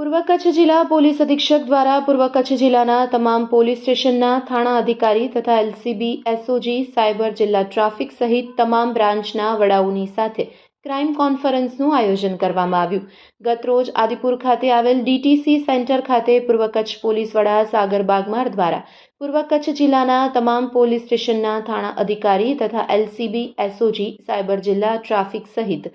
પૂર્વ કચ્છ જિલ્લા પોલીસ અધિક્ષક દ્વારા પૂર્વ કચ્છ જિલ્લાના તમામ પોલીસ સ્ટેશનના થાણા અધિકારી તથા એલસીબી, એસઓજી, સાયબર, જિલ્લા ટ્રાફિક સહિત તમામ બ્રાન્ચના વડાઓની સાથે ક્રાઇમ કોન્ફરન્સનું આયોજન કરવામાં આવ્યું। ગતરોજ આદિપુર ખાતે આવેલ ડીટીસી સેન્ટર ખાતે પૂર્વ કચ્છ પોલીસ વડા સાગર બાગમાર દ્વારા પૂર્વ કચ્છ જિલ્લાના તમામ પોલીસ સ્ટેશનના થાણા અધિકારી તથા એલસીબી, એસઓજી, સાયબર, જિલ્લા ટ્રાફિક સહિત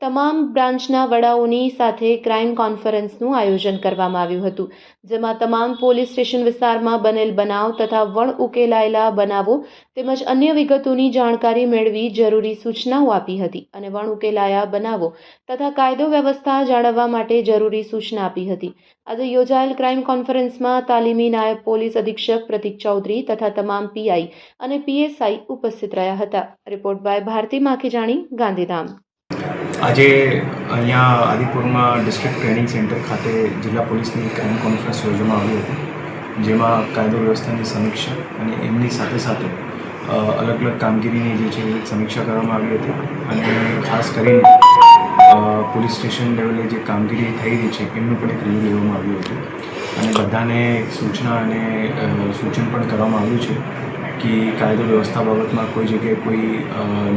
તમામ બ્રાન્ચના વડાઓની સાથે ક્રાઇમ કોન્ફરન્સનું આયોજન કરવામાં આવ્યું હતું, જેમાં તમામ પોલીસ સ્ટેશન વિસ્તારમાં બનેલ બનાવ તથા વણ ઉકેલાયેલા બનાવો તેમજ અન્ય વિગતોની જાણકારી મેળવી જરૂરી સૂચનાઓ આપી હતી અને વણ ઉકેલાયા બનાવો તથા કાયદો વ્યવસ્થા જાળવવા માટે જરૂરી સૂચના આપી હતી। આજે યોજાયેલ ક્રાઇમ કોન્ફરન્સમાં તાલીમી નાયબ પોલીસ અધિક્ષક પ્રતિક ચૌધરી તથા તમામ પીઆઈ અને પીએસઆઈ ઉપસ્થિત રહ્યા હતા। Report by Bharati Makhijani, Gandhidham. આજે અહીંયા આદિપુરમાં ડિસ્ટ્રિક્ટ ટ્રેનિંગ સેન્ટર ખાતે જિલ્લા પોલીસની ક્રાઇમ કોન્ફરન્સ યોજવામાં આવી હતી, જેમાં કાયદો વ્યવસ્થાની સમીક્ષા અને એમની સાથે સાથે અલગ અલગ કામગીરીની જે છે એ સમીક્ષા કરવામાં આવી હતી અને ખાસ કરીને પોલીસ સ્ટેશન લેવલે જે કામગીરી થઈ રહી છે એમનું પણ એક રિવ્યૂ લેવામાં આવ્યું હતું અને બધાને સૂચના અને સૂચન પણ કરવામાં આવ્યું છે કે કાયદો વ્યવસ્થા બાબતમાં કોઈ જગ્યાએ કોઈ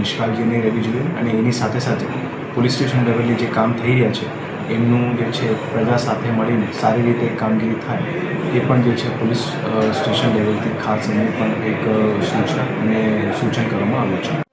નિષ્કાળજી નહીં રહેવી જોઈએ અને એની સાથે સાથે પોલીસ સ્ટેશન લેવલે જે કામ થઈ રહ્યા છે એમનું જે છે પ્રજા સાથે મળીને સારી રીતે કામગીરી થાય એ પણ જે છે પોલીસ સ્ટેશન લેવલથી ખાસ એમને પણ એક સૂચના અને સૂચન કરવામાં આવ્યું છે।